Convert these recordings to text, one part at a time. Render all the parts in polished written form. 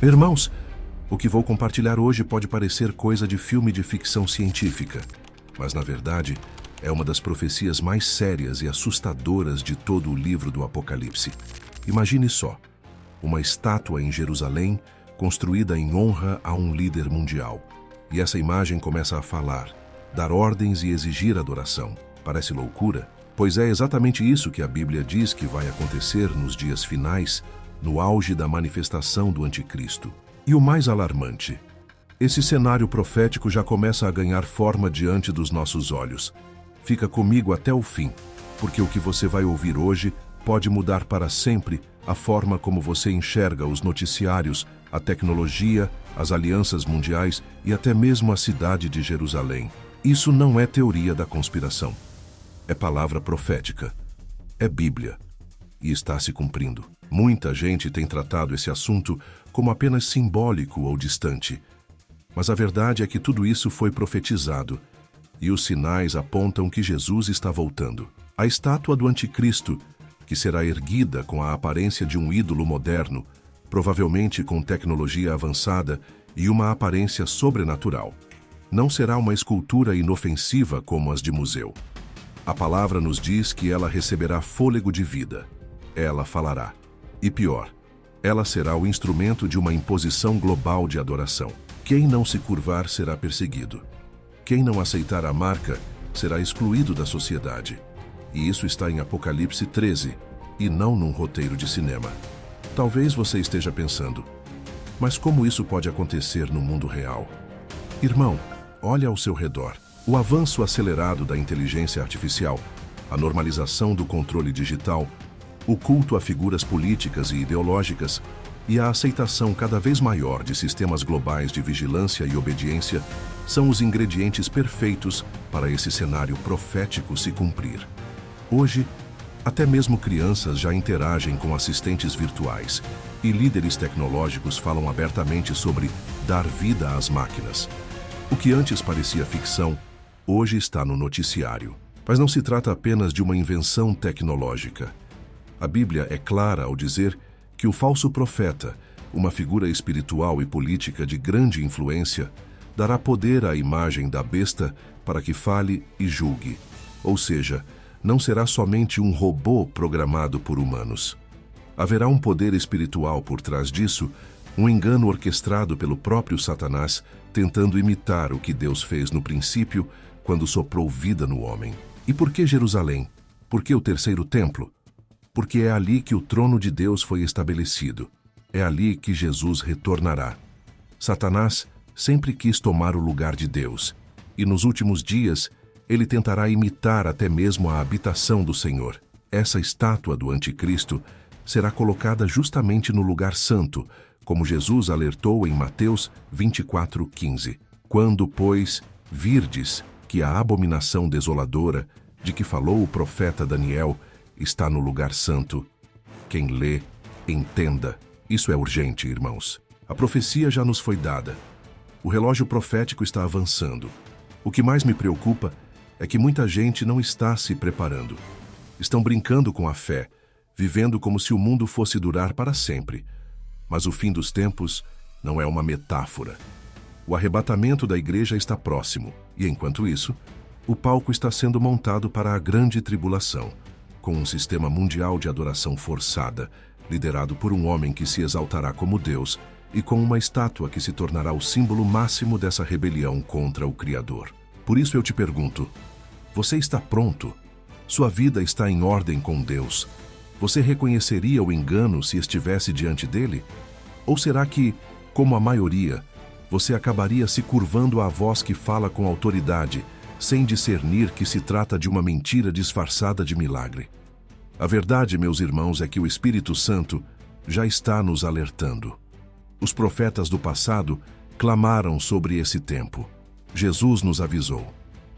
Irmãos, o que vou compartilhar hoje pode parecer coisa de filme de ficção científica, mas na verdade é uma das profecias mais sérias e assustadoras de todo o livro do Apocalipse. Imagine só, uma estátua em Jerusalém construída em honra a um líder mundial. E essa imagem começa a falar, dar ordens e exigir adoração. Parece loucura, pois é exatamente isso que a Bíblia diz que vai acontecer nos dias finais, no auge da manifestação do Anticristo. E o mais alarmante, esse cenário profético já começa a ganhar forma diante dos nossos olhos. Fica comigo até o fim, porque o que você vai ouvir hoje pode mudar para sempre a forma como você enxerga os noticiários, a tecnologia, as alianças mundiais e até mesmo a cidade de Jerusalém. Isso não é teoria da conspiração. É palavra profética. É Bíblia. E está se cumprindo. Muita gente tem tratado esse assunto como apenas simbólico ou distante. Mas a verdade é que tudo isso foi profetizado. E os sinais apontam que Jesus está voltando. A estátua do Anticristo, que será erguida com a aparência de um ídolo moderno, provavelmente com tecnologia avançada e uma aparência sobrenatural. Não será uma escultura inofensiva como as de museu. A palavra nos diz que ela receberá fôlego de vida. Ela falará. E pior, ela será o instrumento de uma imposição global de adoração. Quem não se curvar será perseguido. Quem não aceitar a marca será excluído da sociedade. E isso está em Apocalipse 13, e não num roteiro de cinema. Talvez você esteja pensando, mas como isso pode acontecer no mundo real? Irmão, olha ao seu redor. O avanço acelerado da inteligência artificial, a normalização do controle digital, o culto a figuras políticas e ideológicas e a aceitação cada vez maior de sistemas globais de vigilância e obediência são os ingredientes perfeitos para esse cenário profético se cumprir. Hoje, até mesmo crianças já interagem com assistentes virtuais e líderes tecnológicos falam abertamente sobre dar vida às máquinas. O que antes parecia ficção, hoje está no noticiário. Mas não se trata apenas de uma invenção tecnológica. A Bíblia é clara ao dizer que o falso profeta, uma figura espiritual e política de grande influência, dará poder à imagem da besta para que fale e julgue. Ou seja, não será somente um robô programado por humanos. Haverá um poder espiritual por trás disso, um engano orquestrado pelo próprio Satanás, tentando imitar o que Deus fez no princípio, quando soprou vida no homem. E por que Jerusalém? Por que o terceiro templo? Porque é ali que o trono de Deus foi estabelecido. É ali que Jesus retornará. Satanás sempre quis tomar o lugar de Deus, e nos últimos dias ele tentará imitar até mesmo a habitação do Senhor. Essa estátua do Anticristo será colocada justamente no lugar santo, como Jesus alertou em Mateus 24:15. Quando, pois, virdes que a abominação desoladora, de que falou o profeta Daniel, está no lugar santo, quem lê, entenda. Isso é urgente, irmãos. A profecia já nos foi dada. O relógio profético está avançando. O que mais me preocupa é que muita gente não está se preparando. Estão brincando com a fé, vivendo como se o mundo fosse durar para sempre. Mas o fim dos tempos não é uma metáfora. O arrebatamento da igreja está próximo, e enquanto isso, o palco está sendo montado para a grande tribulação, com um sistema mundial de adoração forçada, liderado por um homem que se exaltará como Deus, e com uma estátua que se tornará o símbolo máximo dessa rebelião contra o Criador. Por isso eu te pergunto, você está pronto? Sua vida está em ordem com Deus? Você reconheceria o engano se estivesse diante dele? Ou será que, como a maioria, você acabaria se curvando à voz que fala com autoridade, sem discernir que se trata de uma mentira disfarçada de milagre? A verdade, meus irmãos, é que o Espírito Santo já está nos alertando. Os profetas do passado clamaram sobre esse tempo. Jesus nos avisou.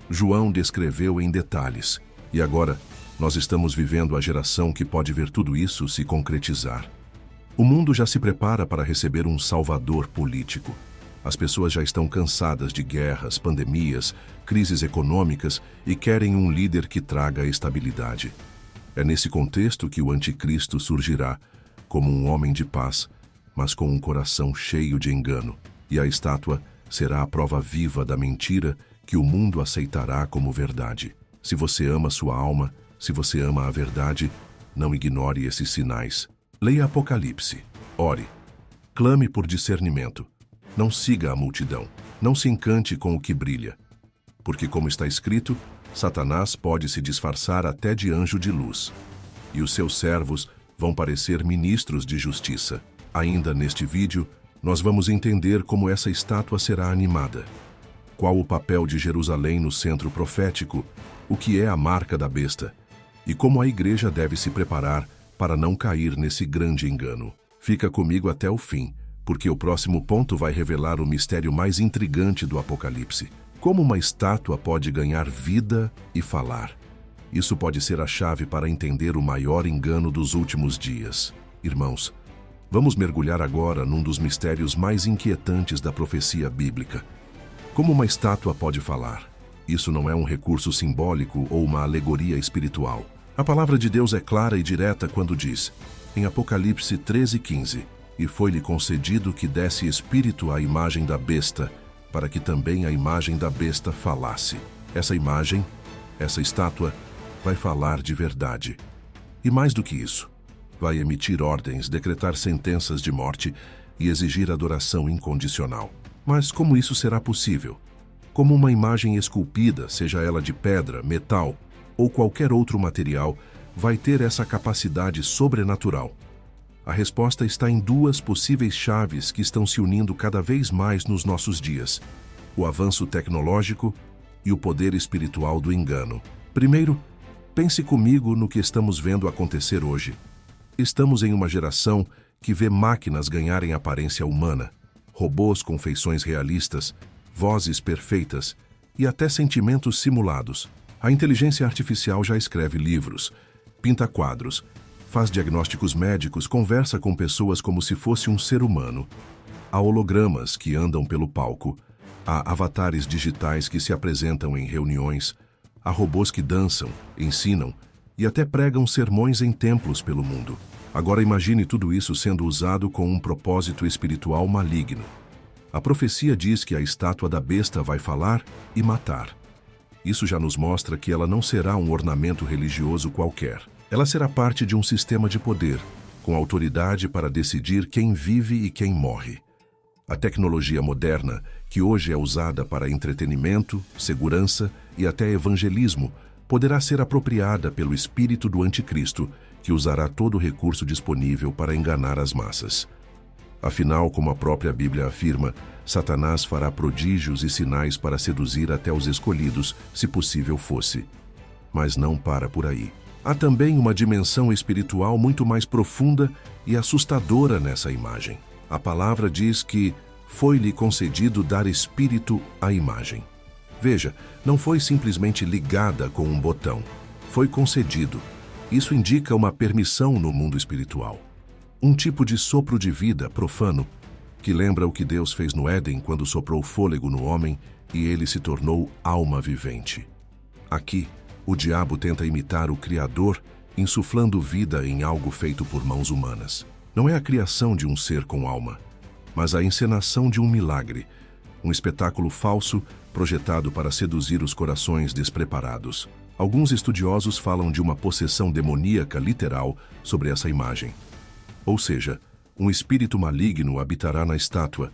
João descreveu em detalhes. E agora, nós estamos vivendo a geração que pode ver tudo isso se concretizar. O mundo já se prepara para receber um salvador político. As pessoas já estão cansadas de guerras, pandemias, crises econômicas e querem um líder que traga estabilidade. É nesse contexto que o Anticristo surgirá, como um homem de paz, mas com um coração cheio de engano. E a estátua será a prova viva da mentira que o mundo aceitará como verdade. Se você ama sua alma, se você ama a verdade, não ignore esses sinais. Leia Apocalipse, ore, clame por discernimento. Não siga a multidão, não se encante com o que brilha. Porque, como está escrito, Satanás pode se disfarçar até de anjo de luz, e os seus servos vão parecer ministros de justiça. Ainda neste vídeo, nós vamos entender como essa estátua será animada, qual o papel de Jerusalém no centro profético, o que é a marca da besta, e como a igreja deve se preparar para não cair nesse grande engano. Fica comigo até o fim, porque o próximo ponto vai revelar o mistério mais intrigante do Apocalipse. Como uma estátua pode ganhar vida e falar? Isso pode ser a chave para entender o maior engano dos últimos dias. Irmãos, vamos mergulhar agora num dos mistérios mais inquietantes da profecia bíblica. Como uma estátua pode falar? Isso não é um recurso simbólico ou uma alegoria espiritual. A palavra de Deus é clara e direta quando diz, em Apocalipse 13:15, e foi-lhe concedido que desse espírito à imagem da besta, para que também a imagem da besta falasse. Essa imagem, essa estátua, vai falar de verdade. E mais do que isso, vai emitir ordens, decretar sentenças de morte e exigir adoração incondicional. Mas como isso será possível? Como uma imagem esculpida, seja ela de pedra, metal ou qualquer outro material, vai ter essa capacidade sobrenatural? A resposta está em duas possíveis chaves que estão se unindo cada vez mais nos nossos dias: o avanço tecnológico e o poder espiritual do engano. Primeiro, pense comigo no que estamos vendo acontecer hoje. Estamos em uma geração que vê máquinas ganharem aparência humana, robôs com feições realistas, vozes perfeitas e até sentimentos simulados. A inteligência artificial já escreve livros, pinta quadros, faz diagnósticos médicos, conversa com pessoas como se fosse um ser humano. Há hologramas que andam pelo palco, há avatares digitais que se apresentam em reuniões, há robôs que dançam, ensinam e até pregam sermões em templos pelo mundo. Agora imagine tudo isso sendo usado com um propósito espiritual maligno. A profecia diz que a estátua da besta vai falar e matar. Isso já nos mostra que ela não será um ornamento religioso qualquer. Ela será parte de um sistema de poder, com autoridade para decidir quem vive e quem morre. A tecnologia moderna, que hoje é usada para entretenimento, segurança e até evangelismo, poderá ser apropriada pelo espírito do anticristo, que usará todo o recurso disponível para enganar as massas. Afinal, como a própria Bíblia afirma, Satanás fará prodígios e sinais para seduzir até os escolhidos, se possível fosse. Mas não para por aí. Há também uma dimensão espiritual muito mais profunda e assustadora nessa imagem. A palavra diz que foi-lhe concedido dar espírito à imagem. Veja, não foi simplesmente ligada com um botão. Foi concedido. Isso indica uma permissão no mundo espiritual. Um tipo de sopro de vida profano, que lembra o que Deus fez no Éden quando soprou fôlego no homem e ele se tornou alma vivente. Aqui, o diabo tenta imitar o Criador, insuflando vida em algo feito por mãos humanas. Não é a criação de um ser com alma, mas a encenação de um milagre, um espetáculo falso projetado para seduzir os corações despreparados. Alguns estudiosos falam de uma possessão demoníaca literal sobre essa imagem. Ou seja, um espírito maligno habitará na estátua,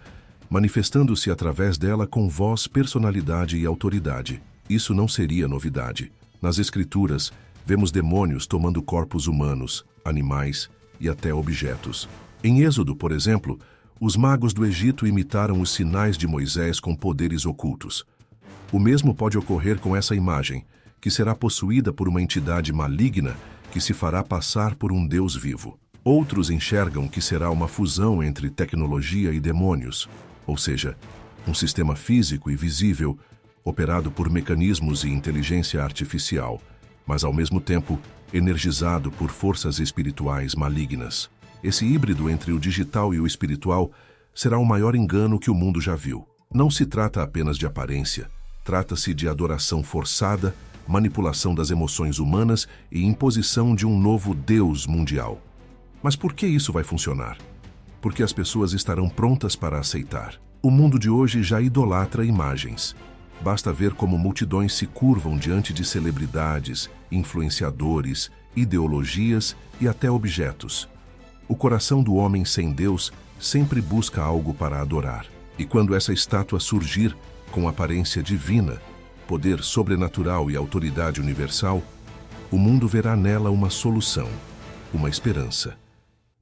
manifestando-se através dela com voz, personalidade e autoridade. Isso não seria novidade. Nas Escrituras, vemos demônios tomando corpos humanos, animais e até objetos. Em Êxodo, por exemplo, os magos do Egito imitaram os sinais de Moisés com poderes ocultos. O mesmo pode ocorrer com essa imagem, que será possuída por uma entidade maligna que se fará passar por um Deus vivo. Outros enxergam que será uma fusão entre tecnologia e demônios, ou seja, um sistema físico e visível, operado por mecanismos e inteligência artificial, mas ao mesmo tempo energizado por forças espirituais malignas. Esse híbrido entre o digital e o espiritual será o maior engano que o mundo já viu. Não se trata apenas de aparência, trata-se de adoração forçada, manipulação das emoções humanas e imposição de um novo Deus mundial. Mas por que isso vai funcionar? porque as pessoas estarão prontas para aceitar. O mundo de hoje já idolatra imagens. Basta ver como multidões se curvam diante de celebridades, influenciadores, ideologias e até objetos. O coração do homem sem Deus sempre busca algo para adorar. E quando essa estátua surgir com aparência divina, poder sobrenatural e autoridade universal, o mundo verá nela uma solução, uma esperança.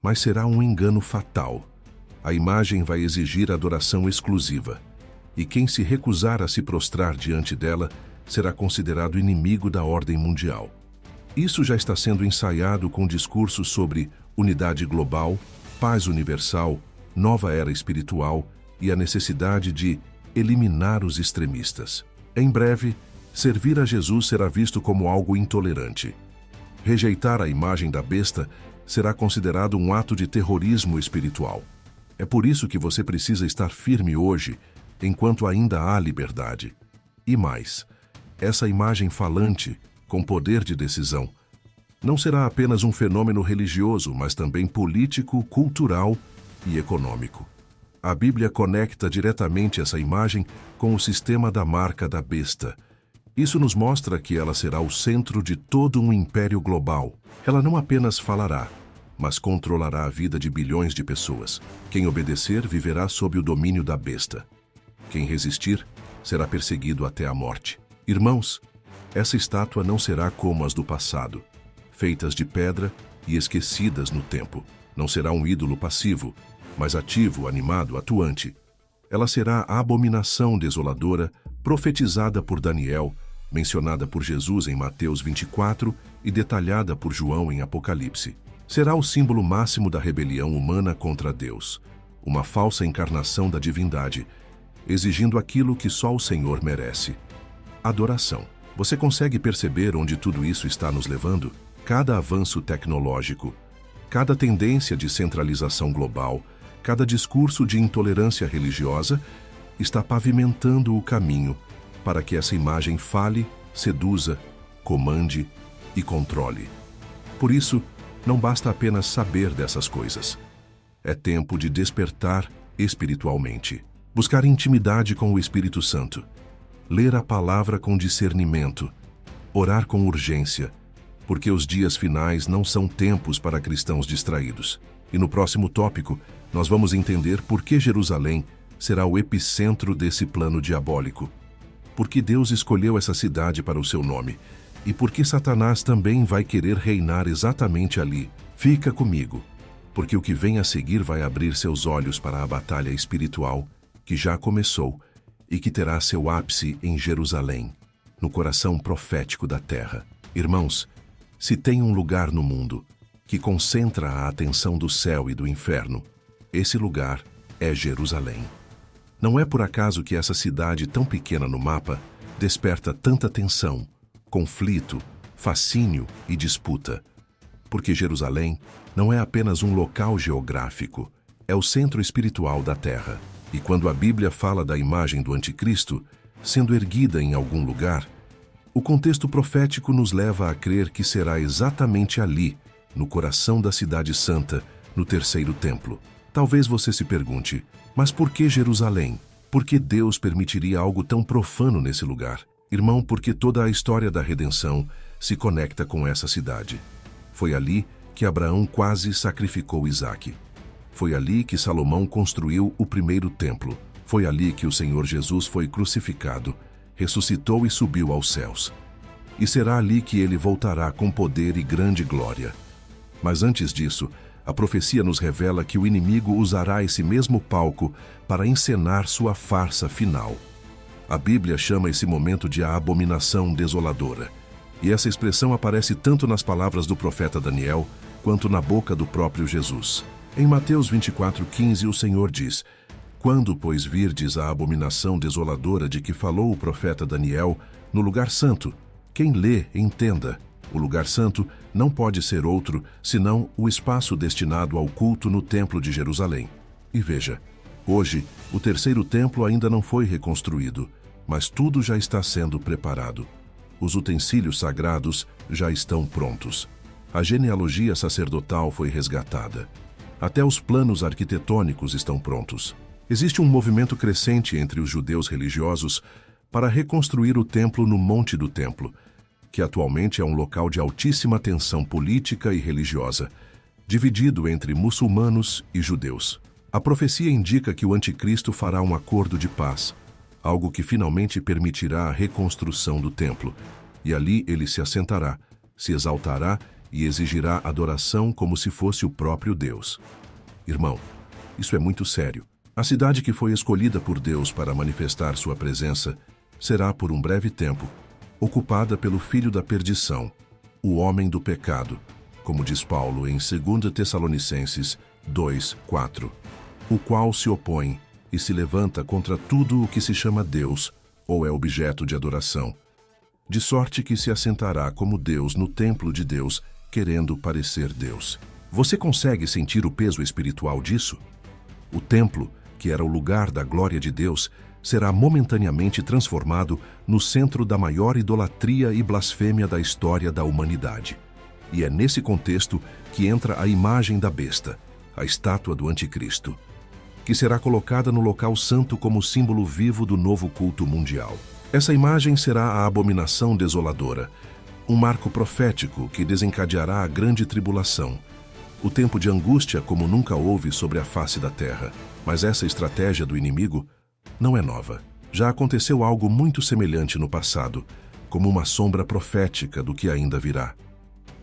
Mas será um engano fatal. A imagem vai exigir adoração exclusiva, e quem se recusar a se prostrar diante dela será considerado inimigo da ordem mundial. Isso já está sendo ensaiado com discursos sobre unidade global, paz universal, nova era espiritual e a necessidade de eliminar os extremistas. Em breve, servir a Jesus será visto como algo intolerante. Rejeitar a imagem da besta será considerado um ato de terrorismo espiritual. É por isso que você precisa estar firme hoje, enquanto ainda há liberdade. E mais, essa imagem falante, com poder de decisão, não será apenas um fenômeno religioso, mas também político, cultural e econômico. A Bíblia conecta diretamente essa imagem com o sistema da marca da besta. Isso nos mostra que ela será o centro de todo um império global. Ela não apenas falará, mas controlará a vida de bilhões de pessoas. Quem obedecer viverá sob o domínio da besta. Quem resistir será perseguido até a morte. Irmãos, essa estátua não será como as do passado, feitas de pedra e esquecidas no tempo. Não será um ídolo passivo, mas ativo, animado, atuante. Ela será a abominação desoladora profetizada por Daniel, mencionada por Jesus em Mateus 24 e detalhada por João em Apocalipse. Será o símbolo máximo da rebelião humana contra Deus, uma falsa encarnação da divindade, exigindo aquilo que só o Senhor merece: adoração. Você consegue perceber onde tudo isso está nos levando? Cada avanço tecnológico, cada tendência de centralização global, cada discurso de intolerância religiosa está pavimentando o caminho para que essa imagem fale, seduza, comande e controle. Por isso, não basta apenas saber dessas coisas. É tempo de despertar espiritualmente, buscar intimidade com o Espírito Santo, ler a palavra com discernimento, orar com urgência, porque os dias finais não são tempos para cristãos distraídos. E no próximo tópico, nós vamos entender por que Jerusalém será o epicentro desse plano diabólico, por que Deus escolheu essa cidade para o seu nome e por que Satanás também vai querer reinar exatamente ali. Fica comigo, porque o que vem a seguir vai abrir seus olhos para a batalha espiritual que já começou e que terá seu ápice em Jerusalém, no coração profético da terra. Irmãos, se tem um lugar no mundo que concentra a atenção do céu e do inferno, esse lugar é Jerusalém. Não é por acaso que essa cidade tão pequena no mapa desperta tanta tensão, conflito, fascínio e disputa. Porque Jerusalém não é apenas um local geográfico, é o centro espiritual da terra. E quando a Bíblia fala da imagem do anticristo sendo erguida em algum lugar, o contexto profético nos leva a crer que será exatamente ali, no coração da cidade santa, no terceiro templo. Talvez você se pergunte, mas por que Jerusalém? Por que Deus permitiria algo tão profano nesse lugar? Irmão, porque toda a história da redenção se conecta com essa cidade. Foi ali que Abraão quase sacrificou Isaque. Foi ali que Salomão construiu o primeiro templo. Foi ali que o Senhor Jesus foi crucificado, ressuscitou e subiu aos céus. E será ali que ele voltará com poder e grande glória. Mas antes disso, a profecia nos revela que o inimigo usará esse mesmo palco para encenar sua farsa final. A Bíblia chama esse momento de a abominação desoladora. E essa expressão aparece tanto nas palavras do profeta Daniel, quanto na boca do próprio Jesus. Em Mateus 24:15, o Senhor diz: Quando, pois, virdes a abominação desoladora de que falou o profeta Daniel, no lugar santo, quem lê, entenda. O lugar santo não pode ser outro, senão o espaço destinado ao culto no Templo de Jerusalém. E veja, hoje, o terceiro templo ainda não foi reconstruído, mas tudo já está sendo preparado. Os utensílios sagrados já estão prontos. A genealogia sacerdotal foi resgatada. Até os planos arquitetônicos estão prontos. Existe um movimento crescente entre os judeus religiosos para reconstruir o templo no Monte do Templo, que atualmente é um local de altíssima tensão política e religiosa, dividido entre muçulmanos e judeus. A profecia indica que o anticristo fará um acordo de paz, algo que finalmente permitirá a reconstrução do templo, e ali ele se assentará, se exaltará e exigirá adoração como se fosse o próprio Deus. Irmão, isso é muito sério. A cidade que foi escolhida por Deus para manifestar sua presença será, por um breve tempo, ocupada pelo filho da perdição, o homem do pecado, como diz Paulo em 2 Tessalonicenses 2:4, o qual se opõe e se levanta contra tudo o que se chama Deus ou é objeto de adoração, de sorte que se assentará como Deus no templo de Deus, querendo parecer Deus. Você consegue sentir o peso espiritual disso? O templo, que era o lugar da glória de Deus, será momentaneamente transformado no centro da maior idolatria e blasfêmia da história da humanidade. E é nesse contexto que entra a imagem da besta, a estátua do anticristo, que será colocada no local santo como símbolo vivo do novo culto mundial. Essa imagem será a abominação desoladora, um marco profético que desencadeará a grande tribulação, o tempo de angústia como nunca houve sobre a face da terra. Mas essa estratégia do inimigo não é nova. Já aconteceu algo muito semelhante no passado, como uma sombra profética do que ainda virá.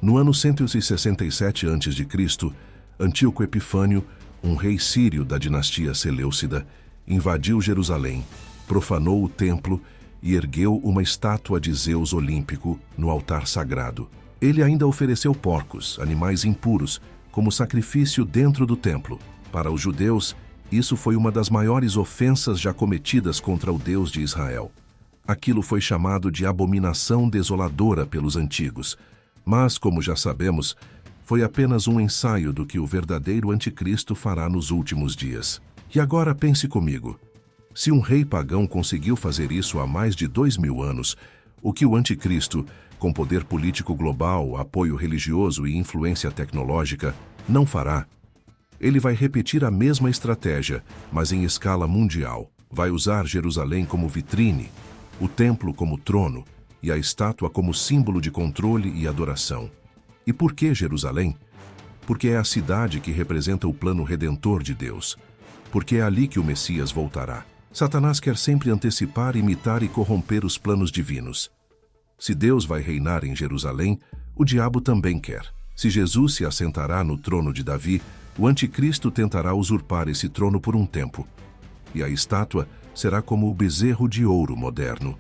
No ano 167 a.C., Antíoco Epifânio, um rei sírio da dinastia Seleucida, invadiu Jerusalém, profanou o templo e ergueu uma estátua de Zeus olímpico no altar sagrado. Ele ainda ofereceu porcos, animais impuros, como sacrifício dentro do templo. Para os judeus, isso foi uma das maiores ofensas já cometidas contra o Deus de Israel. Aquilo foi chamado de abominação desoladora pelos antigos, mas, como já sabemos, foi apenas um ensaio do que o verdadeiro anticristo fará nos últimos dias. E agora pense comigo. Se um rei pagão conseguiu fazer isso há mais de 2000 anos, o que o anticristo, com poder político global, apoio religioso e influência tecnológica, não fará? Ele vai repetir a mesma estratégia, mas em escala mundial. Vai usar Jerusalém como vitrine, o templo como trono e a estátua como símbolo de controle e adoração. E por que Jerusalém? Porque é a cidade que representa o plano redentor de Deus. Porque é ali que o Messias voltará. Satanás quer sempre antecipar, imitar e corromper os planos divinos. Se Deus vai reinar em Jerusalém, o diabo também quer. Se Jesus se assentará no trono de Davi, o anticristo tentará usurpar esse trono por um tempo. E a estátua será como o bezerro de ouro moderno,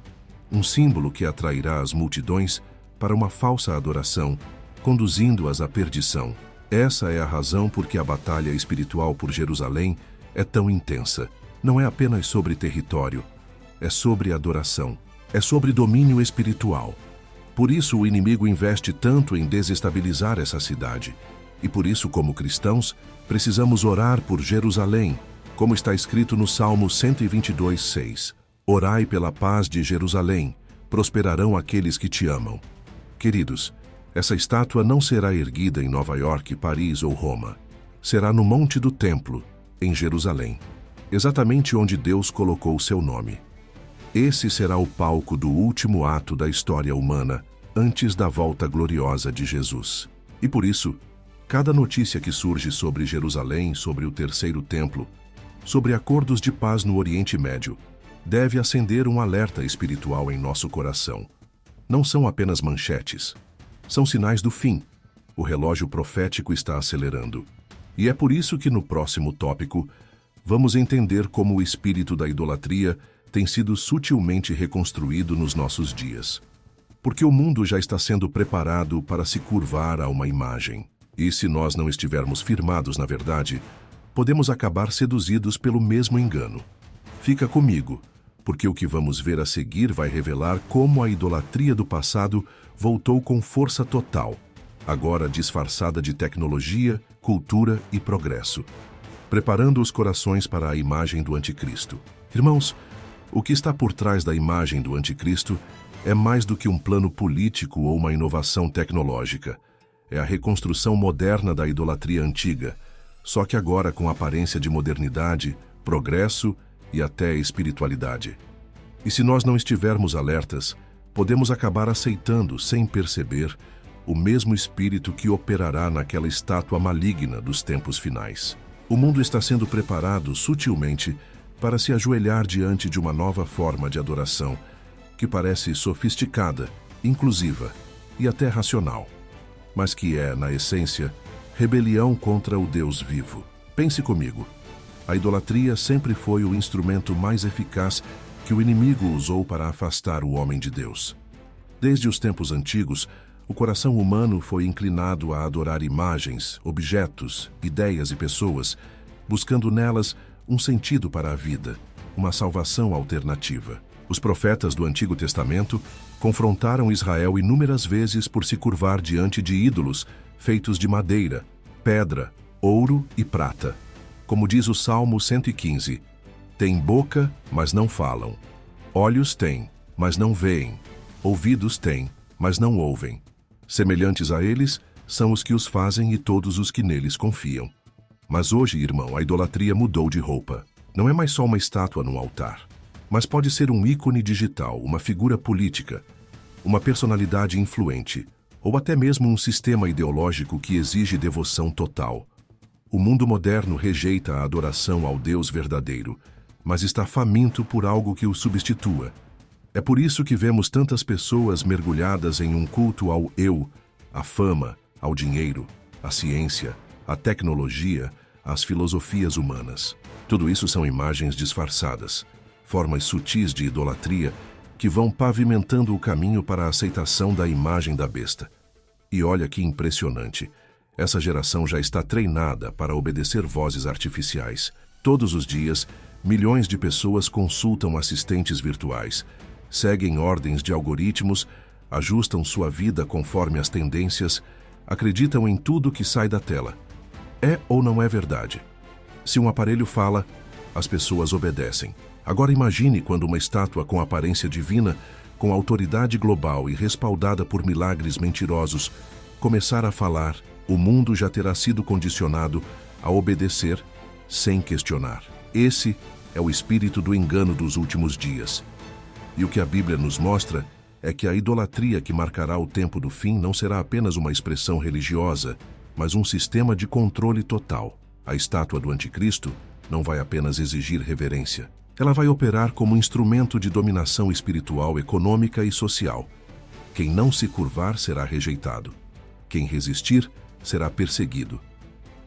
um símbolo que atrairá as multidões para uma falsa adoração, conduzindo-as à perdição. Essa é a razão por que a batalha espiritual por Jerusalém é tão intensa. Não é apenas sobre território, é sobre adoração, é sobre domínio espiritual. Por isso o inimigo investe tanto em desestabilizar essa cidade. E por isso, como cristãos, precisamos orar por Jerusalém, como está escrito no Salmo 122:6. Orai pela paz de Jerusalém, prosperarão aqueles que te amam. Queridos, essa estátua não será erguida em Nova York, Paris ou Roma. Será no Monte do Templo, em Jerusalém, exatamente onde Deus colocou seu nome. Esse será o palco do último ato da história humana, antes da volta gloriosa de Jesus. E por isso, cada notícia que surge sobre Jerusalém, sobre o terceiro templo, sobre acordos de paz no Oriente Médio, deve acender um alerta espiritual em nosso coração. Não são apenas manchetes. São sinais do fim. O relógio profético está acelerando. E é por isso que no próximo tópico, vamos entender como o espírito da idolatria tem sido sutilmente reconstruído nos nossos dias. Porque o mundo já está sendo preparado para se curvar a uma imagem. E se nós não estivermos firmados na verdade, podemos acabar seduzidos pelo mesmo engano. Fica comigo, porque o que vamos ver a seguir vai revelar como a idolatria do passado voltou com força total, agora disfarçada de tecnologia, cultura e progresso, preparando os corações para a imagem do anticristo. Irmãos, o que está por trás da imagem do anticristo é mais do que um plano político ou uma inovação tecnológica. É a reconstrução moderna da idolatria antiga, só que agora com aparência de modernidade, progresso e até espiritualidade. E se nós não estivermos alertas, podemos acabar aceitando, sem perceber, o mesmo espírito que operará naquela estátua maligna dos tempos finais. O mundo está sendo preparado sutilmente para se ajoelhar diante de uma nova forma de adoração, que parece sofisticada, inclusiva e até racional, mas que é, na essência, rebelião contra o Deus vivo. Pense comigo. A idolatria sempre foi o instrumento mais eficaz que o inimigo usou para afastar o homem de Deus. Desde os tempos antigos, o coração humano foi inclinado a adorar imagens, objetos, ideias e pessoas, buscando nelas um sentido para a vida, uma salvação alternativa. Os profetas do Antigo Testamento confrontaram Israel inúmeras vezes por se curvar diante de ídolos feitos de madeira, pedra, ouro e prata. Como diz o Salmo 115, têm boca, mas não falam. Olhos têm, mas não veem. Ouvidos têm, mas não ouvem. Semelhantes a eles são os que os fazem e todos os que neles confiam. Mas hoje, irmão, a idolatria mudou de roupa. Não é mais só uma estátua num altar, mas pode ser um ícone digital, uma figura política, uma personalidade influente, ou até mesmo um sistema ideológico que exige devoção total. O mundo moderno rejeita a adoração ao Deus verdadeiro, mas está faminto por algo que o substitua. É por isso que vemos tantas pessoas mergulhadas em um culto ao eu, à fama, ao dinheiro, à ciência, à tecnologia, às filosofias humanas. Tudo isso são imagens disfarçadas, formas sutis de idolatria que vão pavimentando o caminho para a aceitação da imagem da besta. E olha que impressionante, essa geração já está treinada para obedecer vozes artificiais. Todos os dias, milhões de pessoas consultam assistentes virtuais, seguem ordens de algoritmos, ajustam sua vida conforme as tendências, acreditam em tudo que sai da tela. É ou não é verdade? Se um aparelho fala, as pessoas obedecem. Agora imagine quando uma estátua com aparência divina, com autoridade global e respaldada por milagres mentirosos, começar a falar, o mundo já terá sido condicionado a obedecer sem questionar. Esse é o espírito do engano dos últimos dias. E o que a Bíblia nos mostra é que a idolatria que marcará o tempo do fim não será apenas uma expressão religiosa, mas um sistema de controle total. A estátua do Anticristo não vai apenas exigir reverência. Ela vai operar como instrumento de dominação espiritual, econômica e social. Quem não se curvar será rejeitado. Quem resistir será perseguido.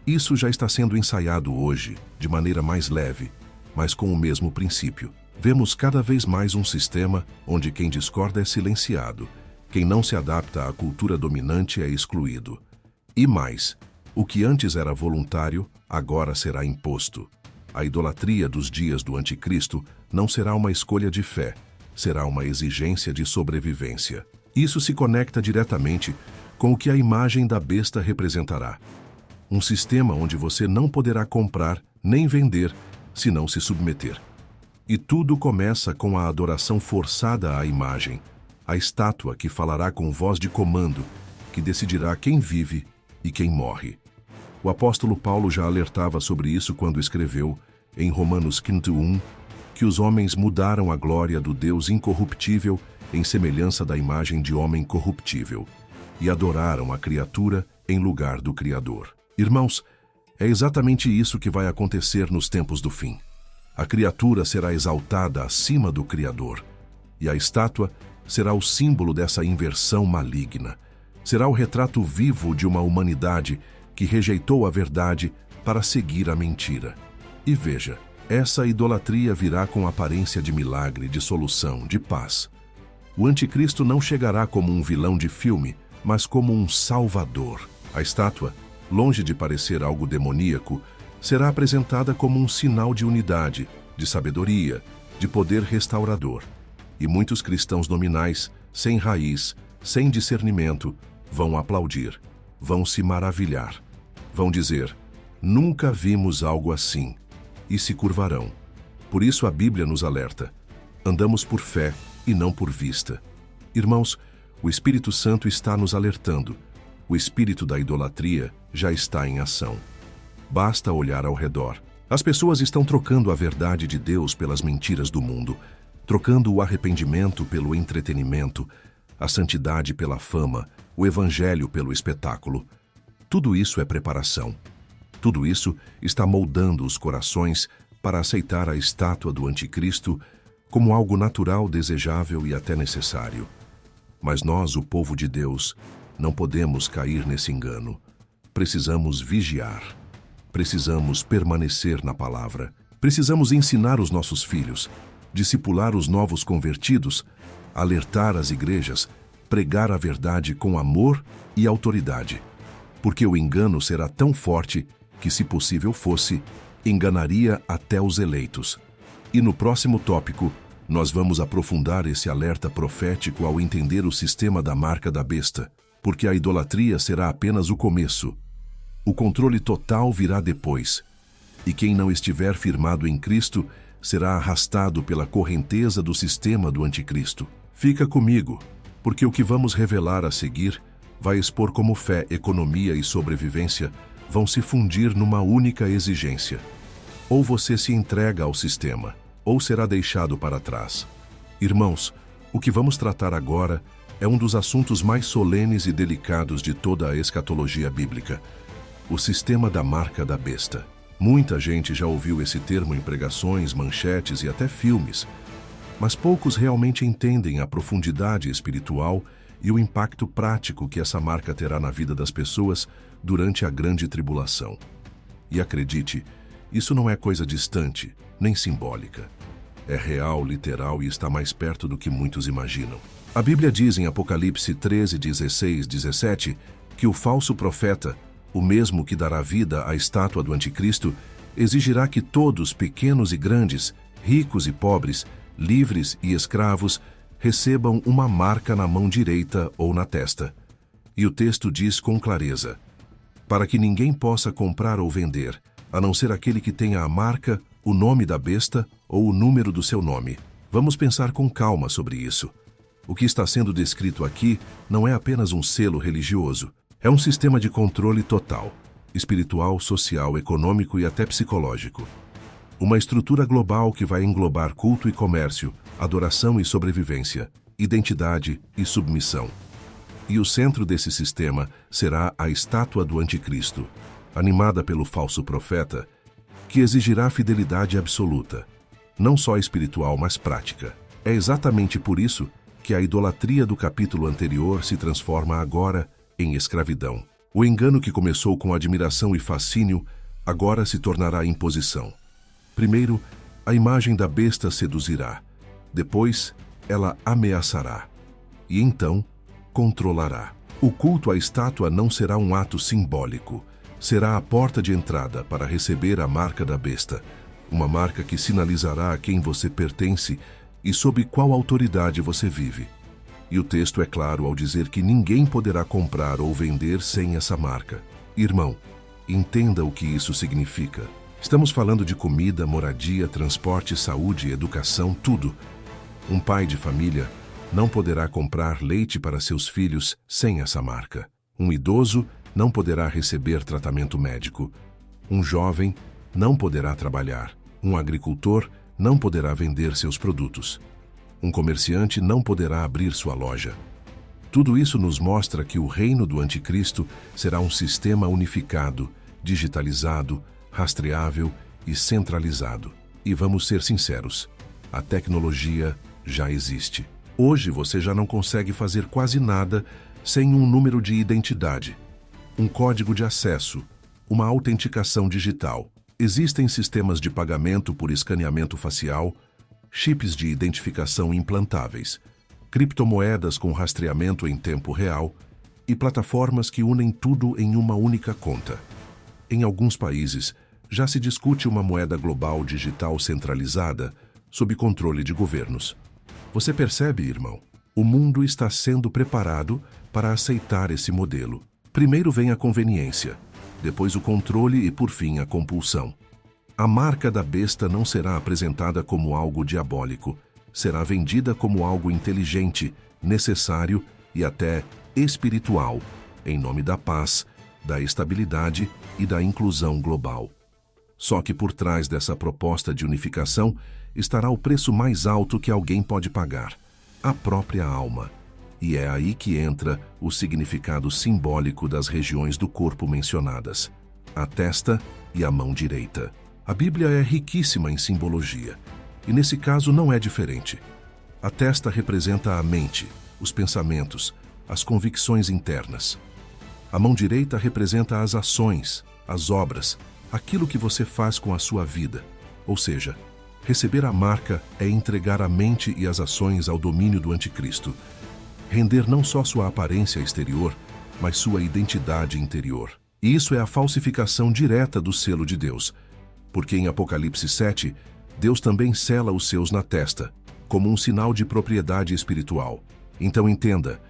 Isso já está sendo ensaiado hoje, de maneira mais leve, mas com o mesmo princípio. Vemos cada vez mais um sistema onde quem discorda é silenciado, quem não se adapta à cultura dominante é excluído. E mais, o que antes era voluntário, agora será imposto. A idolatria dos dias do Anticristo não será uma escolha de fé, será uma exigência de sobrevivência. Isso se conecta diretamente com o que a imagem da besta representará. Um sistema onde você não poderá comprar nem vender se não se submeter. E tudo começa com a adoração forçada à imagem, a estátua que falará com voz de comando, que decidirá quem vive e quem morre. O apóstolo Paulo já alertava sobre isso quando escreveu, em Romanos 15:1, que os homens mudaram a glória do Deus incorruptível em semelhança da imagem de homem corruptível, e adoraram a criatura em lugar do Criador. Irmãos, é exatamente isso que vai acontecer nos tempos do fim. A criatura será exaltada acima do Criador, e a estátua será o símbolo dessa inversão maligna. Será o retrato vivo de uma humanidade que rejeitou a verdade para seguir a mentira. E veja, essa idolatria virá com aparência de milagre, de solução, de paz. O Anticristo não chegará como um vilão de filme, mas como um salvador. A estátua, longe de parecer algo demoníaco, será apresentada como um sinal de unidade, de sabedoria, de poder restaurador. E muitos cristãos nominais, sem raiz, sem discernimento, vão aplaudir, vão se maravilhar, vão dizer, nunca vimos algo assim, e se curvarão. Por isso a Bíblia nos alerta, andamos por fé e não por vista. Irmãos, o Espírito Santo está nos alertando, o espírito da idolatria já está em ação. Basta olhar ao redor. As pessoas estão trocando a verdade de Deus pelas mentiras do mundo, trocando o arrependimento pelo entretenimento, a santidade pela fama, o evangelho pelo espetáculo. Tudo isso é preparação. Tudo isso está moldando os corações para aceitar a estátua do Anticristo como algo natural, desejável e até necessário. Mas nós, o povo de Deus, não podemos cair nesse engano. Precisamos vigiar. Precisamos permanecer na palavra. Precisamos ensinar os nossos filhos, discipular os novos convertidos, alertar as igrejas, pregar a verdade com amor e autoridade. Porque o engano será tão forte que, se possível fosse, enganaria até os eleitos. E no próximo tópico, nós vamos aprofundar esse alerta profético ao entender o sistema da marca da besta, porque a idolatria será apenas o começo. O controle total virá depois, e quem não estiver firmado em Cristo será arrastado pela correnteza do sistema do Anticristo. Fica comigo, porque o que vamos revelar a seguir vai expor como fé, economia e sobrevivência vão se fundir numa única exigência. Ou você se entrega ao sistema, ou será deixado para trás. Irmãos, o que vamos tratar agora é um dos assuntos mais solenes e delicados de toda a escatologia bíblica: o sistema da marca da besta. Muita gente já ouviu esse termo em pregações, manchetes e até filmes, mas poucos realmente entendem a profundidade espiritual e o impacto prático que essa marca terá na vida das pessoas durante a grande tribulação. E acredite, isso não é coisa distante, nem simbólica. É real, literal e está mais perto do que muitos imaginam. A Bíblia diz em Apocalipse 13, 16, 17, que o falso profeta, o mesmo que dará vida à estátua do Anticristo, exigirá que todos, pequenos e grandes, ricos e pobres, livres e escravos, recebam uma marca na mão direita ou na testa. E o texto diz com clareza: para que ninguém possa comprar ou vender, a não ser aquele que tenha a marca, o nome da besta ou o número do seu nome. Vamos pensar com calma sobre isso. O que está sendo descrito aqui não é apenas um selo religioso. É um sistema de controle total, espiritual, social, econômico e até psicológico. Uma estrutura global que vai englobar culto e comércio, adoração e sobrevivência, identidade e submissão. E o centro desse sistema será a estátua do Anticristo, animada pelo falso profeta, que exigirá fidelidade absoluta, não só espiritual, mas prática. É exatamente por isso que a idolatria do capítulo anterior se transforma agora em escravidão. O engano que começou com admiração e fascínio agora se tornará imposição. Primeiro, a imagem da besta seduzirá. Depois, ela ameaçará. E então, controlará. O culto à estátua não será um ato simbólico. Será a porta de entrada para receber a marca da besta. Uma marca que sinalizará a quem você pertence e sob qual autoridade você vive. E o texto é claro ao dizer que ninguém poderá comprar ou vender sem essa marca. Irmão, entenda o que isso significa. Estamos falando de comida, moradia, transporte, saúde, educação, tudo. Um pai de família não poderá comprar leite para seus filhos sem essa marca. Um idoso não poderá receber tratamento médico. Um jovem não poderá trabalhar. Um agricultor não poderá vender seus produtos. Um comerciante não poderá abrir sua loja. Tudo isso nos mostra que o reino do Anticristo será um sistema unificado, digitalizado, rastreável e centralizado. E vamos ser sinceros, a tecnologia já existe. Hoje você já não consegue fazer quase nada sem um número de identidade, um código de acesso, uma autenticação digital. Existem sistemas de pagamento por escaneamento facial, chips de identificação implantáveis, criptomoedas com rastreamento em tempo real e plataformas que unem tudo em uma única conta. Em alguns países, já se discute uma moeda global digital centralizada sob controle de governos. Você percebe, irmão? O mundo está sendo preparado para aceitar esse modelo. Primeiro vem a conveniência, depois o controle e, por fim, a compulsão. A marca da besta não será apresentada como algo diabólico, será vendida como algo inteligente, necessário e até espiritual, em nome da paz, da estabilidade e da inclusão global. Só que por trás dessa proposta de unificação estará o preço mais alto que alguém pode pagar: a própria alma. E é aí que entra o significado simbólico das regiões do corpo mencionadas: a testa e a mão direita. A Bíblia é riquíssima em simbologia, e nesse caso não é diferente. A testa representa a mente, os pensamentos, as convicções internas. A mão direita representa as ações, as obras, aquilo que você faz com a sua vida. Ou seja, receber a marca é entregar a mente e as ações ao domínio do anticristo. Render não só sua aparência exterior, mas sua identidade interior. E isso é a falsificação direta do selo de Deus, porque em Apocalipse 7, Deus também sela os seus na testa, como um sinal de propriedade espiritual. Então entenda,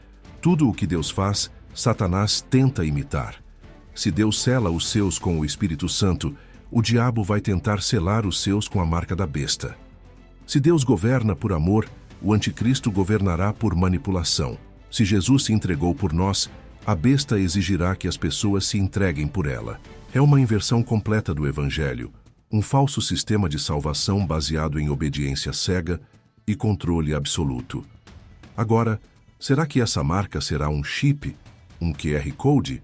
tudo o que Deus faz, Satanás tenta imitar. Se Deus sela os seus com o Espírito Santo, o diabo vai tentar selar os seus com a marca da besta. Se Deus governa por amor, o anticristo governará por manipulação. Se Jesus se entregou por nós, a besta exigirá que as pessoas se entreguem por ela. É uma inversão completa do Evangelho, um falso sistema de salvação baseado em obediência cega e controle absoluto. Agora, será que essa marca será um chip, um QR Code,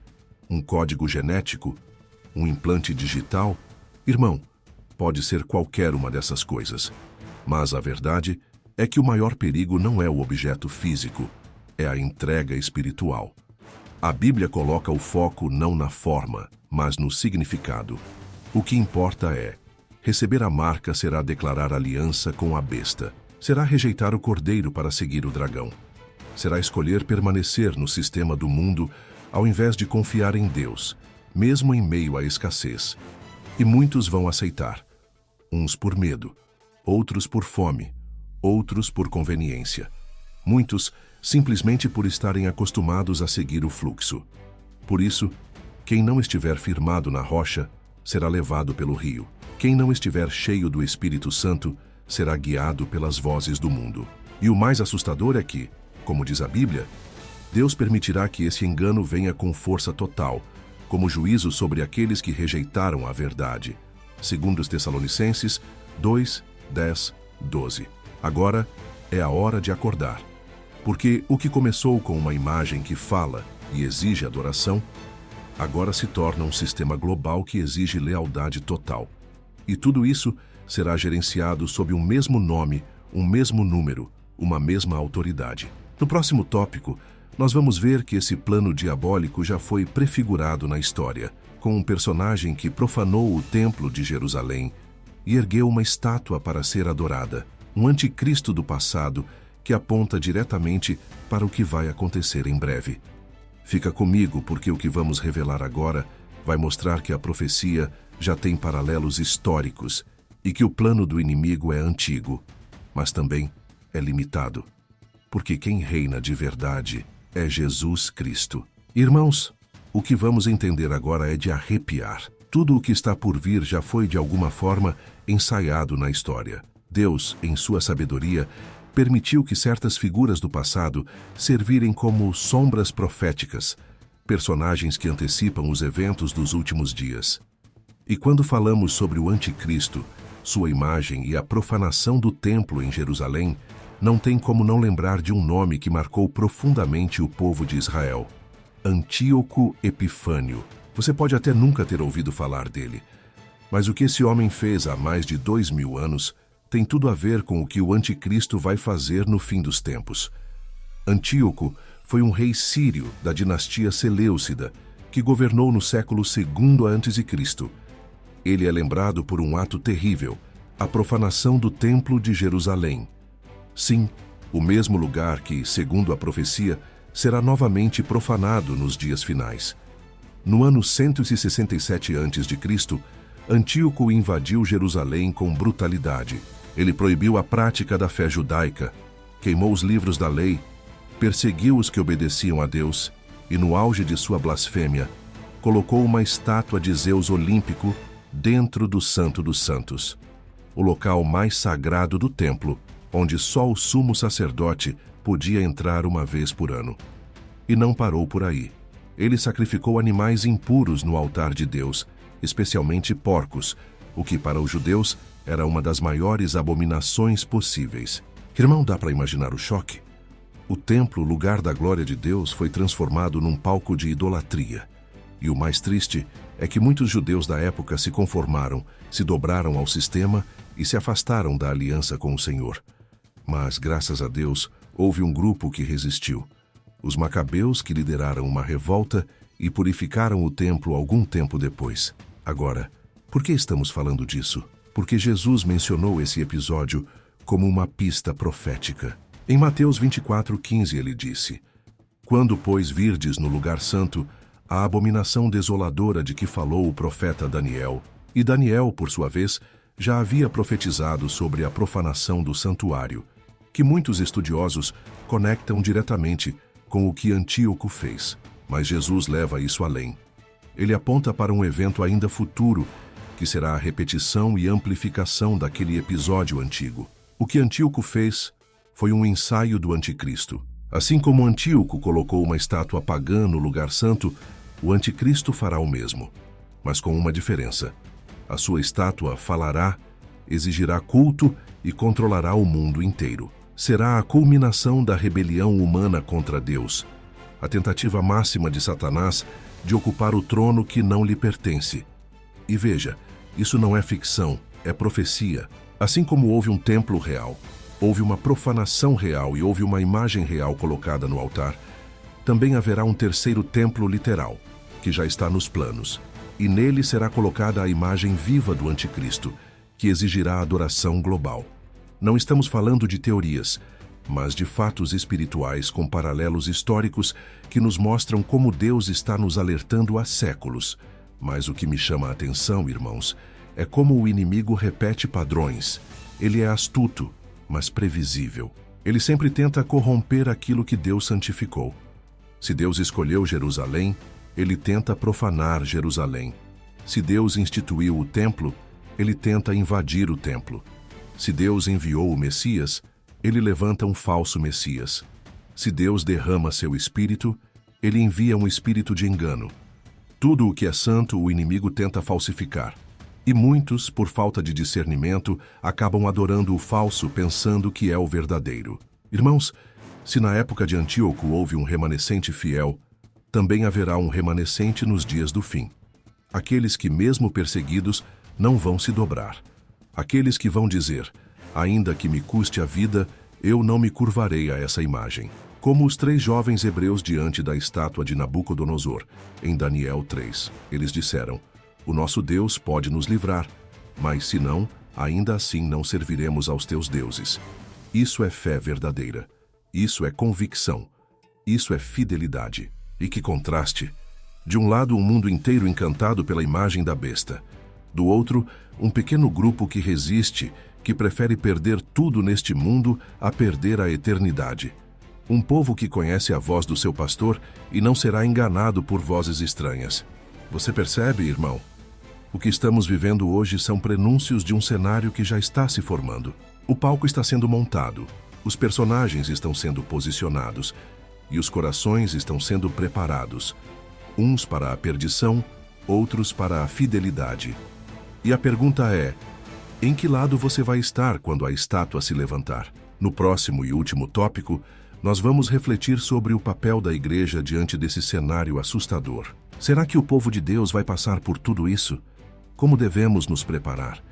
um código genético, um implante digital? Irmão, pode ser qualquer uma dessas coisas. Mas a verdade é que o maior perigo não é o objeto físico, é a entrega espiritual. A Bíblia coloca o foco não na forma, mas no significado. O que importa é: receber a marca será declarar aliança com a besta. Será rejeitar o cordeiro para seguir o dragão. Será escolher permanecer no sistema do mundo ao invés de confiar em Deus, mesmo em meio à escassez. E muitos vão aceitar. Uns por medo, outros por fome, outros por conveniência. Muitos simplesmente por estarem acostumados a seguir o fluxo. Por isso, quem não estiver firmado na rocha será levado pelo rio. Quem não estiver cheio do Espírito Santo será guiado pelas vozes do mundo. E o mais assustador é que, como diz a Bíblia, Deus permitirá que esse engano venha com força total, como juízo sobre aqueles que rejeitaram a verdade. Segundo os Tessalonicenses 2, 10, 12. Agora é a hora de acordar. Porque o que começou com uma imagem que fala e exige adoração, agora se torna um sistema global que exige lealdade total. E tudo isso será gerenciado sob um mesmo nome, um mesmo número, uma mesma autoridade. No próximo tópico, nós vamos ver que esse plano diabólico já foi prefigurado na história, com um personagem que profanou o templo de Jerusalém e ergueu uma estátua para ser adorada, um anticristo do passado que aponta diretamente para o que vai acontecer em breve. Fica comigo, porque o que vamos revelar agora vai mostrar que a profecia já tem paralelos históricos e que o plano do inimigo é antigo, mas também é limitado, porque quem reina de verdade é Jesus Cristo. Irmãos, o que vamos entender agora é de arrepiar. Tudo o que está por vir já foi de alguma forma ensaiado na história. Deus, em sua sabedoria, permitiu que certas figuras do passado servirem como sombras proféticas, personagens que antecipam os eventos dos últimos dias. E quando falamos sobre o anticristo, sua imagem e a profanação do templo em Jerusalém, não tem como não lembrar de um nome que marcou profundamente o povo de Israel: Antíoco Epifânio. Você pode até nunca ter ouvido falar dele, mas o que esse homem fez há mais de 2000 anos tem tudo a ver com o que o anticristo vai fazer no fim dos tempos. Antíoco foi um rei sírio da dinastia Seleucida, que governou no século II a.C. Ele é lembrado por um ato terrível, a profanação do Templo de Jerusalém. Sim, o mesmo lugar que, segundo a profecia, será novamente profanado nos dias finais. No ano 167 a.C., Antíoco invadiu Jerusalém com brutalidade. Ele proibiu a prática da fé judaica, queimou os livros da lei, perseguiu os que obedeciam a Deus e, no auge de sua blasfêmia, colocou uma estátua de Zeus olímpico dentro do Santo dos Santos, o local mais sagrado do templo, onde só o sumo sacerdote podia entrar uma vez por ano. E não parou por aí. Ele sacrificou animais impuros no altar de Deus especialmente porcos, o que para os judeus era uma das maiores abominações possíveis. Irmão, dá para imaginar o choque? O templo, lugar da glória de Deus, foi transformado num palco de idolatria. E o mais triste é que muitos judeus da época se conformaram, se dobraram ao sistema e se afastaram da aliança com o Senhor. Mas, graças a Deus, houve um grupo que resistiu. Os macabeus, que lideraram uma revolta e purificaram o templo algum tempo depois. Agora, por que estamos falando disso? Porque Jesus mencionou esse episódio como uma pista profética. Em Mateus 24:15 ele disse: "Quando, pois, virdes no lugar santo a abominação desoladora de que falou o profeta Daniel", e Daniel, por sua vez, já havia profetizado sobre a profanação do santuário, que muitos estudiosos conectam diretamente com o que Antíoco fez. Mas Jesus leva isso além. Ele aponta para um evento ainda futuro, que será a repetição e amplificação daquele episódio antigo. O que Antíoco fez foi um ensaio do anticristo. Assim como Antíoco colocou uma estátua pagã no lugar santo, o anticristo fará o mesmo, mas com uma diferença. A sua estátua falará, exigirá culto e controlará o mundo inteiro. Será a culminação da rebelião humana contra Deus, a tentativa máxima de Satanás de ocupar o trono que não lhe pertence. E veja, isso não é ficção, é profecia. Assim como houve um templo real, houve uma profanação real e houve uma imagem real colocada no altar, também haverá um terceiro templo literal, que já está nos planos, e nele será colocada a imagem viva do anticristo, que exigirá adoração global. Não estamos falando de teorias, mas de fatos espirituais com paralelos históricos que nos mostram como Deus está nos alertando há séculos. Mas o que me chama a atenção, irmãos, é como o inimigo repete padrões. Ele é astuto, mas previsível. Ele sempre tenta corromper aquilo que Deus santificou. Se Deus escolheu Jerusalém, ele tenta profanar Jerusalém. Se Deus instituiu o templo, ele tenta invadir o templo. Se Deus enviou o Messias, ele levanta um falso Messias. Se Deus derrama seu espírito, ele envia um espírito de engano. Tudo o que é santo, o inimigo tenta falsificar. E muitos, por falta de discernimento, acabam adorando o falso pensando que é o verdadeiro. Irmãos, se na época de Antíoco houve um remanescente fiel, também haverá um remanescente nos dias do fim. Aqueles que, mesmo perseguidos, não vão se dobrar. Aqueles que vão dizer: "Ainda que me custe a vida, eu não me curvarei a essa imagem." Como os 3 jovens hebreus diante da estátua de Nabucodonosor, em Daniel 3. Eles disseram: "O nosso Deus pode nos livrar, mas se não, ainda assim não serviremos aos teus deuses." Isso é fé verdadeira. Isso é convicção. Isso é fidelidade. E que contraste! De um lado, um mundo inteiro encantado pela imagem da besta. Do outro, um pequeno grupo que resiste, que prefere perder tudo neste mundo a perder a eternidade. Um povo que conhece a voz do seu pastor e não será enganado por vozes estranhas. Você percebe, irmão? O que estamos vivendo hoje são prenúncios de um cenário que já está se formando. O palco está sendo montado, os personagens estão sendo posicionados e os corações estão sendo preparados, uns para a perdição, outros para a fidelidade. E a pergunta é: em que lado você vai estar quando a estátua se levantar? No próximo e último tópico, nós vamos refletir sobre o papel da igreja diante desse cenário assustador. Será que o povo de Deus vai passar por tudo isso? Como devemos nos preparar?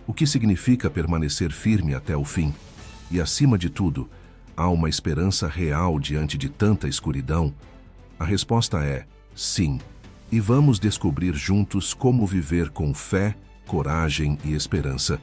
O que significa permanecer firme até o fim? E, acima de tudo, há uma esperança real diante de tanta escuridão? A resposta é sim. E vamos descobrir juntos como viver com fé, coragem e esperança,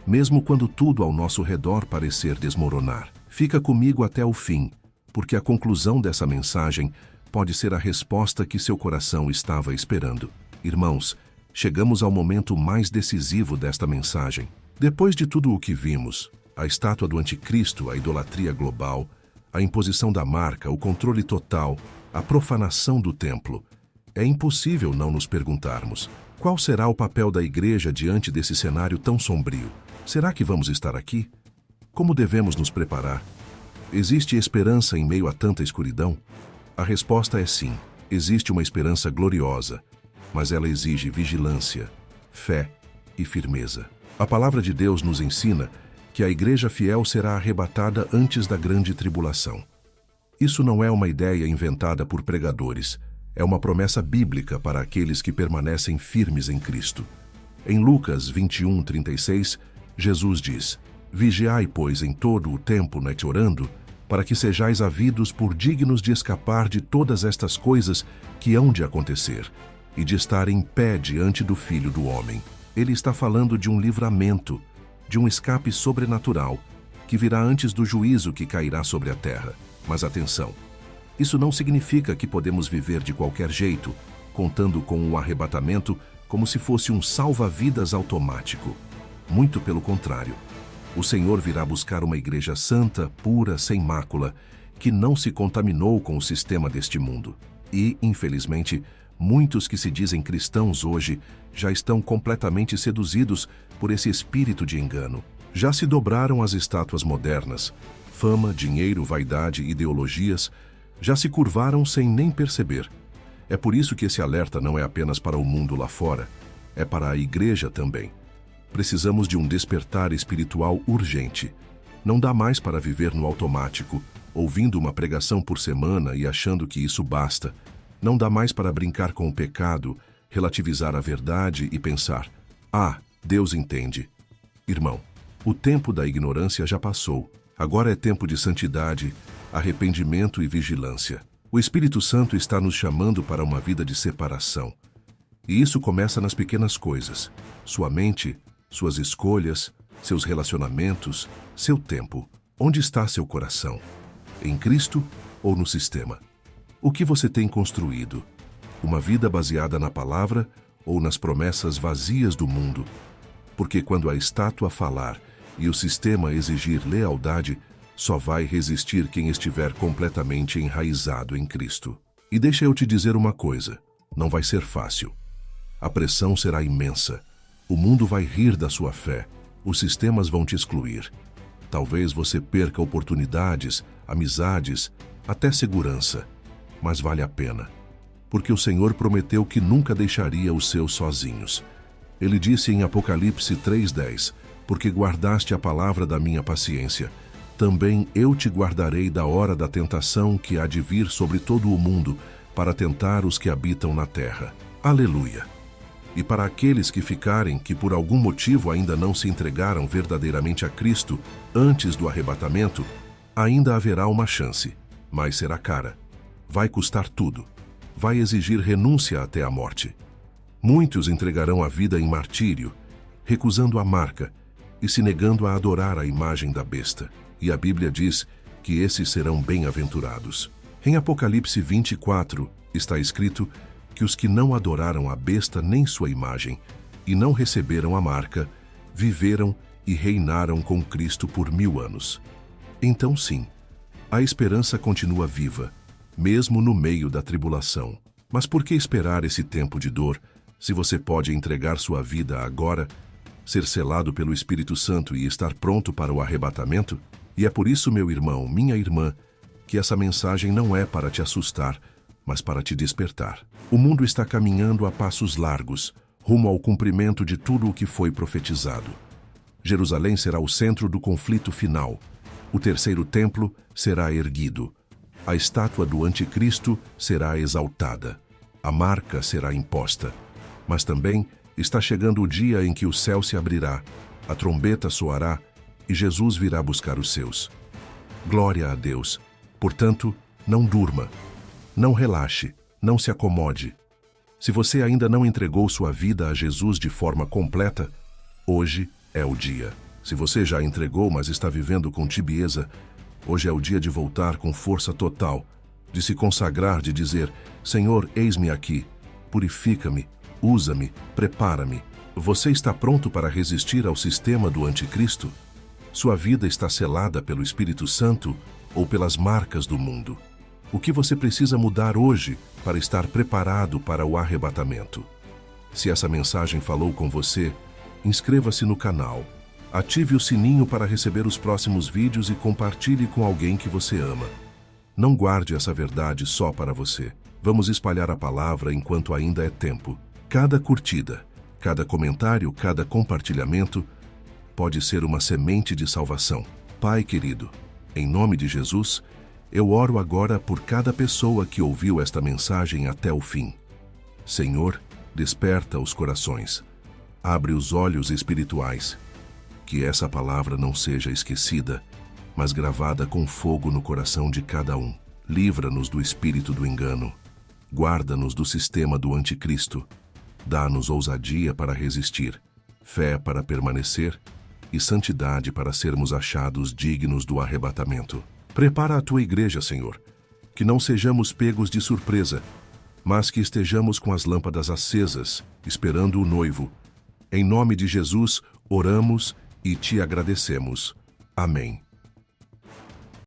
mesmo quando tudo ao nosso redor parecer desmoronar. Fica comigo até o fim, porque a conclusão dessa mensagem pode ser a resposta que seu coração estava esperando. Irmãos, chegamos ao momento mais decisivo desta mensagem. Depois de tudo o que vimos, a estátua do anticristo, a idolatria global, a imposição da marca, o controle total, a profanação do templo, é impossível não nos perguntarmos: qual será o papel da igreja diante desse cenário tão sombrio? Será que vamos estar aqui? Como devemos nos preparar? Existe esperança em meio a tanta escuridão? A resposta é sim. Existe uma esperança gloriosa. mas ela exige vigilância, fé e firmeza. A palavra de Deus nos ensina que a igreja fiel será arrebatada antes da grande tribulação. Isso não é uma ideia inventada por pregadores, é uma promessa bíblica para aqueles que permanecem firmes em Cristo. Em Lucas 21:36, Jesus diz: Vigiai, pois, em todo o tempo, orando, para que sejais havidos por dignos de escapar de todas estas coisas que hão de acontecer, e de estar em pé diante do Filho do Homem. Ele está falando de um livramento, de um escape sobrenatural, que virá antes do juízo que cairá sobre a terra. Mas atenção, isso não significa que podemos viver de qualquer jeito, contando com o arrebatamento como se fosse um salva-vidas automático. Muito pelo contrário. O Senhor virá buscar uma igreja santa, pura, sem mácula, que não se contaminou com o sistema deste mundo. E, infelizmente, muitos que se dizem cristãos hoje já estão completamente seduzidos por esse espírito de engano. Já se dobraram às estátuas modernas. Fama, dinheiro, vaidade, ideologias, já se curvaram sem nem perceber. É por isso que esse alerta não é apenas para o mundo lá fora, é para a igreja também. Precisamos de um despertar espiritual urgente. Não dá mais para viver no automático, ouvindo uma pregação por semana e achando que isso basta. Não dá mais para brincar com o pecado, relativizar a verdade e pensar: ah, Deus entende. Irmão, o tempo da ignorância já passou. Agora é tempo de santidade, arrependimento e vigilância. O Espírito Santo está nos chamando para uma vida de separação. E isso começa nas pequenas coisas. Sua mente, suas escolhas, seus relacionamentos, seu tempo. Onde está seu coração? Em Cristo ou no sistema? O que você tem construído? Uma vida baseada na palavra ou nas promessas vazias do mundo? Porque quando a estátua falar e o sistema exigir lealdade, só vai resistir quem estiver completamente enraizado em Cristo. E deixa eu te dizer uma coisa, não vai ser fácil. A pressão será imensa. O mundo vai rir da sua fé. Os sistemas vão te excluir. Talvez você perca oportunidades, amizades, até segurança. Mas vale a pena. Porque o Senhor prometeu que nunca deixaria os seus sozinhos. Ele disse em Apocalipse 3:10, porque guardaste a palavra da minha paciência, também eu te guardarei da hora da tentação que há de vir sobre todo o mundo, para tentar os que habitam na terra. Aleluia! E para aqueles que ficarem, que por algum motivo ainda não se entregaram verdadeiramente a Cristo antes do arrebatamento, ainda haverá uma chance, mas será cara. Vai custar tudo. Vai exigir renúncia até a morte. Muitos entregarão a vida em martírio, recusando a marca e se negando a adorar a imagem da besta. E a Bíblia diz que esses serão bem-aventurados. Em Apocalipse 24 está escrito que os que não adoraram a besta nem sua imagem e não receberam a marca, viveram e reinaram com Cristo por 1000 anos. Então sim, a esperança continua viva, mesmo no meio da tribulação. Mas por que esperar esse tempo de dor, se você pode entregar sua vida agora, ser selado pelo Espírito Santo e estar pronto para o arrebatamento? E é por isso, meu irmão, minha irmã, que essa mensagem não é para te assustar, mas para te despertar. O mundo está caminhando a passos largos, rumo ao cumprimento de tudo o que foi profetizado. Jerusalém será o centro do conflito final. O terceiro templo será erguido. A estátua do anticristo será exaltada. A marca será imposta. Mas também está chegando o dia em que o céu se abrirá, a trombeta soará e Jesus virá buscar os seus. Glória a Deus. Portanto, não durma. Não relaxe, não se acomode. Se você ainda não entregou sua vida a Jesus de forma completa, hoje é o dia. Se você já entregou, mas está vivendo com tibieza, hoje é o dia de voltar com força total, de se consagrar, de dizer: Senhor, eis-me aqui, purifica-me, usa-me, prepara-me. Você está pronto para resistir ao sistema do anticristo? Sua vida está selada pelo Espírito Santo ou pelas marcas do mundo? O que você precisa mudar hoje para estar preparado para o arrebatamento? Se essa mensagem falou com você, inscreva-se no canal, ative o sininho para receber os próximos vídeos e compartilhe com alguém que você ama. Não guarde essa verdade só para você. Vamos espalhar a palavra enquanto ainda é tempo. Cada curtida, cada comentário, cada compartilhamento pode ser uma semente de salvação. Pai querido, em nome de Jesus, eu oro agora por cada pessoa que ouviu esta mensagem até o fim. Senhor, desperta os corações. Abre os olhos espirituais. Que essa palavra não seja esquecida, mas gravada com fogo no coração de cada um. Livra-nos do espírito do engano. Guarda-nos do sistema do anticristo. Dá-nos ousadia para resistir, fé para permanecer e santidade para sermos achados dignos do arrebatamento. Prepara a tua igreja, Senhor, que não sejamos pegos de surpresa, mas que estejamos com as lâmpadas acesas, esperando o noivo. Em nome de Jesus, oramos e te agradecemos. Amém.